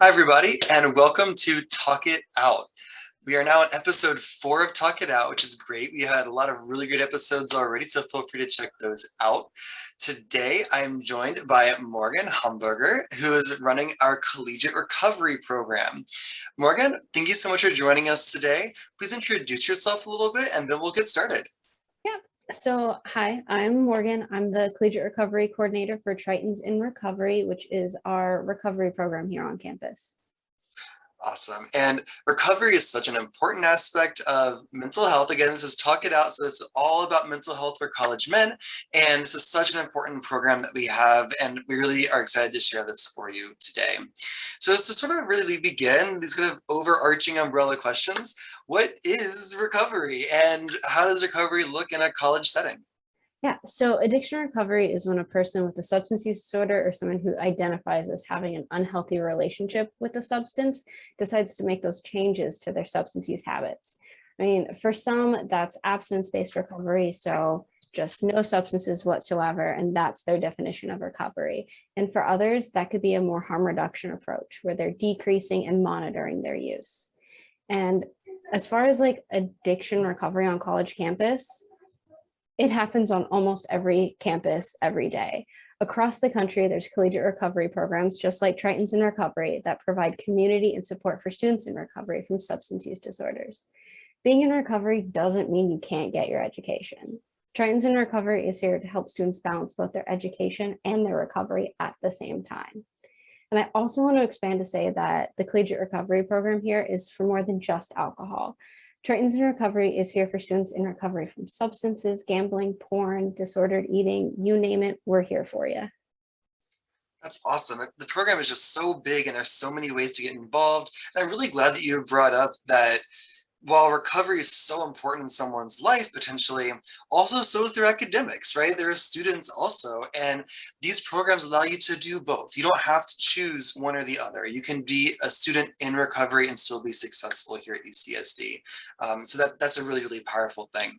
Hi, everybody, and welcome to Talk It Out. We are now on episode 4 of Talk It Out, which is great. We had a lot of really good episodes already, so feel free to check those out. Today, I'm joined by Morgan Humberger, who is running our collegiate recovery program. Morgan, thank you so much for joining us today. Please introduce yourself a little bit, and then we'll get started. Yeah. So, hi, I'm Morgan. I'm the Collegiate Recovery Coordinator for Tritons in Recovery, which is our recovery program here on campus. Awesome. And recovery is such an important aspect of mental health. Again, this is Talk It Out. So this is all about mental health for college men. And this is such an important program that we have. And we really are excited to share this for you today. So to sort of really begin these kind of overarching umbrella questions, what is recovery and how does recovery look in a college setting? Yeah, so addiction recovery is when a person with a substance use disorder or someone who identifies as having an unhealthy relationship with a substance decides to make those changes to their substance use habits. I mean, for some, that's abstinence-based recovery, so just no substances whatsoever, and that's their definition of recovery. And for others, that could be a more harm reduction approach where they're decreasing and monitoring their use. And as far as like addiction recovery on college campus, it happens on almost every campus every day. Across the country, there's collegiate recovery programs, just like Tritons in Recovery, that provide community and support for students in recovery from substance use disorders. Being in recovery doesn't mean you can't get your education. Tritons in Recovery is here to help students balance both their education and their recovery at the same time. And I also want to expand to say that the collegiate recovery program here is for more than just alcohol. Tritons in Recovery is here for students in recovery from substances, gambling, porn, disordered eating, you name it, we're here for you. That's awesome. The program is just so big and there's so many ways to get involved. And I'm really glad that you brought up that while recovery is so important in someone's life, potentially, also so is their academics, right? There are students also, and these programs allow you to do both. You don't have to choose one or the other. You can be a student in recovery and still be successful here at UCSD. So that's a really, really powerful thing.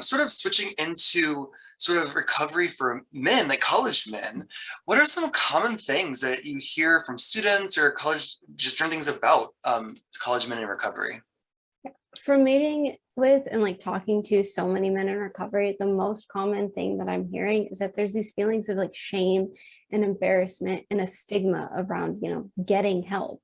Sort of switching into sort of recovery for men, like college men, what are some common things that you hear from students or college, just different things about college men in recovery? From meeting with and like talking to so many men in recovery, the most common thing that I'm hearing is that there's these feelings of like shame and embarrassment and a stigma around, getting help.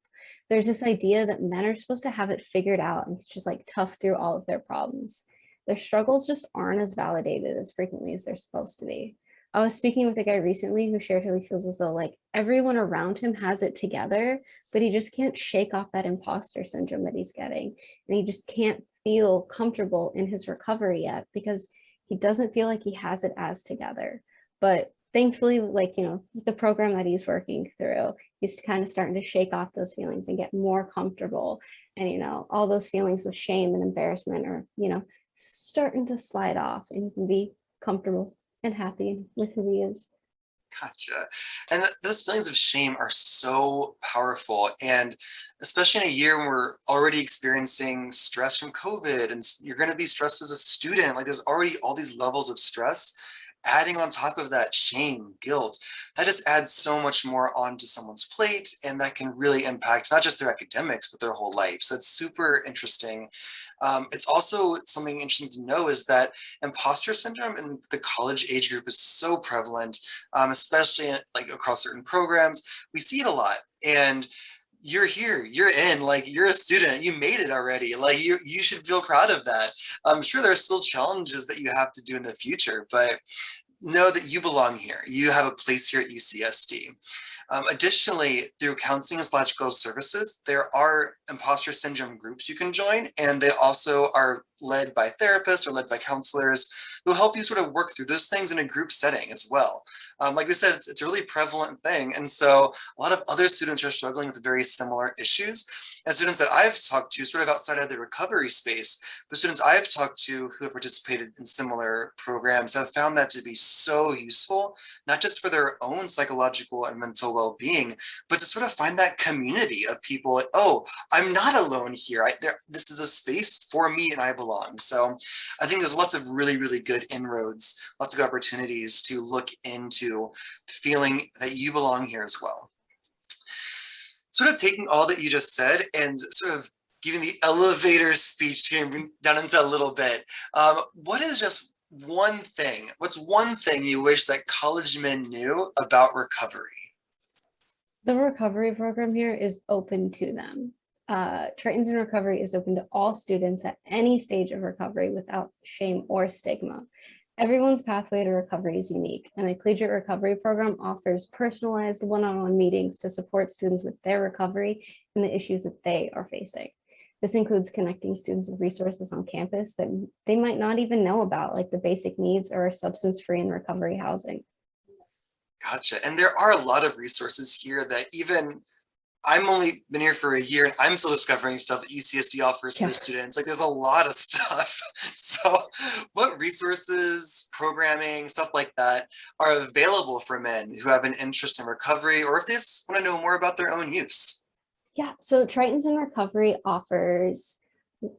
There's this idea that men are supposed to have it figured out and just like tough through all of their problems. Their struggles just aren't as validated as frequently as they're supposed to be. I was speaking with a guy recently who shared how he feels as though like everyone around him has it together, but he just can't shake off that imposter syndrome that he's getting. And he just can't feel comfortable in his recovery yet because he doesn't feel like he has it as together. But thankfully, the program that he's working through, he's kind of starting to shake off those feelings and get more comfortable. And, all those feelings of shame and embarrassment are, starting to slide off and he can be comfortable and happy with who he is. Gotcha. And those feelings of shame are so powerful. And especially in a year when we're already experiencing stress from COVID and you're going to be stressed as a student, like there's already all these levels of stress. Adding on top of that shame, guilt, that just adds so much more onto someone's plate, and that can really impact not just their academics, but their whole life. So it's super interesting. It's also something interesting to know is that imposter syndrome in the college age group is so prevalent, especially like across certain programs. We see it a lot, and you're here, you're in, like you're a student, you made it already. Like you should feel proud of that. I'm sure there are still challenges that you have to do in the future, but know that you belong here. You have a place here at UCSD. Additionally, through counseling and psychological services, there are imposter syndrome groups you can join, and they also are led by therapists or led by counselors who help you sort of work through those things in a group setting as well. Like we said, it's a really prevalent thing. And so a lot of other students are struggling with very similar issues. And students that I've talked to, sort of outside of the recovery space, but students I've talked to who have participated in similar programs have found that to be so useful, not just for their own psychological and mental well-being, but to sort of find that community of people, like, oh, I'm not alone here. This is a space for me and I belong. So I think there's lots of really, really good inroads, lots of opportunities to look into feeling that you belong here as well. sort of taking all that you just said and sort of giving the elevator speech down into a little bit. What is just what's one thing you wish that college men knew about recovery? The recovery program here is open to them. Tritons in Recovery is open to all students at any stage of recovery without shame or stigma. Everyone's pathway to recovery is unique, and the Collegiate Recovery Program offers personalized one-on-one meetings to support students with their recovery and the issues that they are facing. This includes connecting students with resources on campus that they might not even know about, like the basic needs or substance-free and recovery housing. Gotcha. And there are a lot of resources here that even I'm only been here for a year and I'm still discovering stuff that UCSD offers for students. Like there's a lot of stuff. So what resources, programming, stuff like that are available for men who have an interest in recovery or if they just want to know more about their own use? Yeah, so Tritons in Recovery offers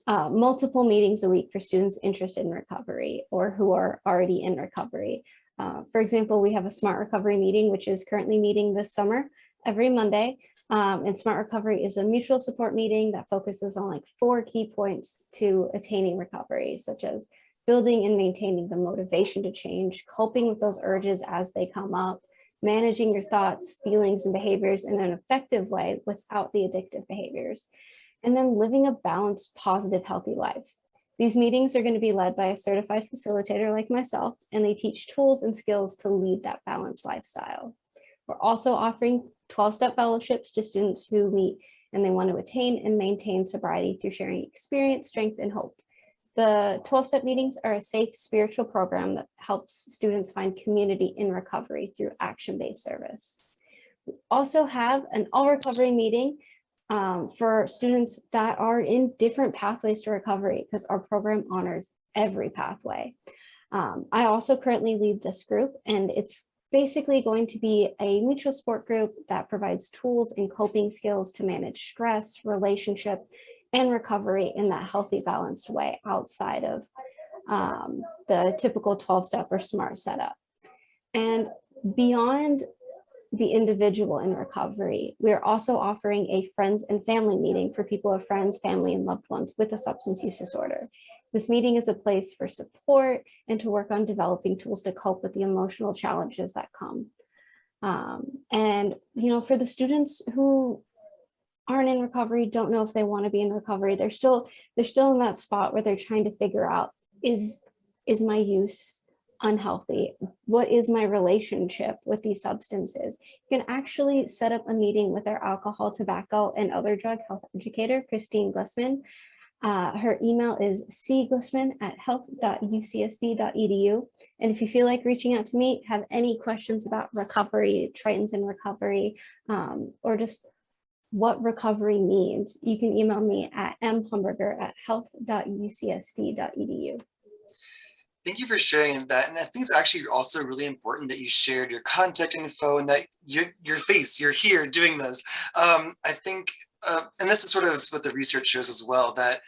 multiple meetings a week for students interested in recovery or who are already in recovery. For example, we have a Smart Recovery meeting, which is currently meeting this summer every Monday. And Smart Recovery is a mutual support meeting that focuses on like 4 key points to attaining recovery, such as building and maintaining the motivation to change, coping with those urges as they come up, managing your thoughts, feelings, and behaviors in an effective way without the addictive behaviors, and then living a balanced, positive, healthy life. These meetings are going to be led by a certified facilitator like myself, and they teach tools and skills to lead that balanced lifestyle. We're also offering 12-step fellowships to students who meet and they want to attain and maintain sobriety through sharing experience, strength, and hope. The 12-step meetings are a safe spiritual program that helps students find community in recovery through action-based service. We also have an all recovery meeting for students that are in different pathways to recovery because our program honors every pathway. I also currently lead this group, and it's basically going to be a mutual support group that provides tools and coping skills to manage stress, relationship, and recovery in that healthy, balanced way outside of the typical 12-step or SMART setup. And beyond the individual in recovery, we are also offering a friends and family meeting for people of friends, family, and loved ones with a substance use disorder. This meeting is a place for support and to work on developing tools to cope with the emotional challenges that come. And, you know, for the students who aren't in recovery, don't know if they want to be in recovery, they're still in that spot where they're trying to figure out, is my use unhealthy? What is my relationship with these substances? You can actually set up a meeting with our alcohol, tobacco, and other drug health educator, Christine Glissman. Her email is cglissman@health.ucsd.edu. And if you feel like reaching out to me, have any questions about recovery, Tritons in Recovery, or just what recovery means, you can email me at mhumberger@health.ucsd.edu. Thank you for sharing that. And I think it's actually also really important that you shared your contact info and that your face, you're here doing this. I think, and this is sort of what the research shows as well, that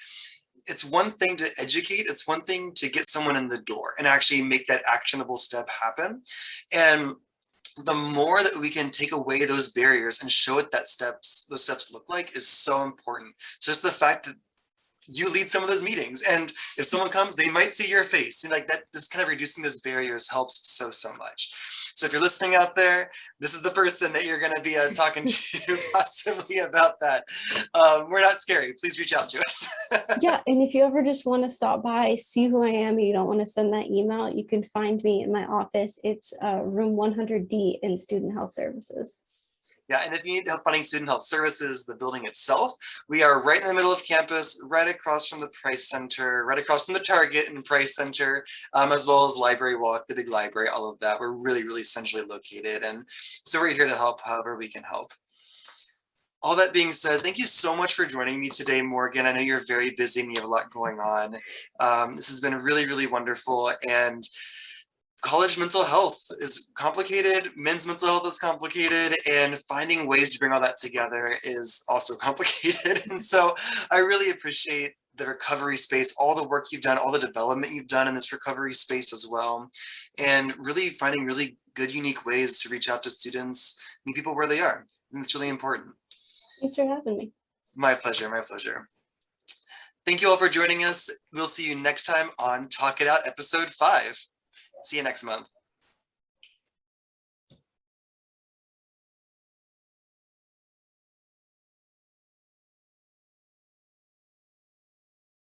it's one thing to educate, it's one thing to get someone in the door and actually make that actionable step happen. And the more that we can take away those barriers and show what those steps look like is so important. So just the fact that you lead some of those meetings, and if someone comes, they might see your face, and like that, just kind of reducing those barriers helps so much. So if you're listening out there, this is the person that you're going to be talking to possibly about that. We're not scary. Please reach out to us. Yeah, and if you ever just want to stop by, see who I am, and you don't want to send that email, you can find me in my office. It's room 100D in Student Health Services. Yeah, and if you need help finding student health services, the building itself, we are right in the middle of campus, right across from the Price Center, right across from the Target and Price Center, as well as Library Walk, the big library, all of that. We're really centrally located. And so we're here to help however we can help. All that being said, thank you so much for joining me today, Morgan. I know you're very busy and you have a lot going on. This has been really wonderful. And college mental health is complicated, men's mental health is complicated, and finding ways to bring all that together is also complicated. And so I really appreciate the recovery space, all the work you've done, all the development you've done in this recovery space as well, and really finding really good, unique ways to reach out to students, meet people where they are. And it's really important. Thanks for having me. My pleasure. My pleasure. Thank you all for joining us. We'll see you next time on Talk It Out episode 5. See you next month.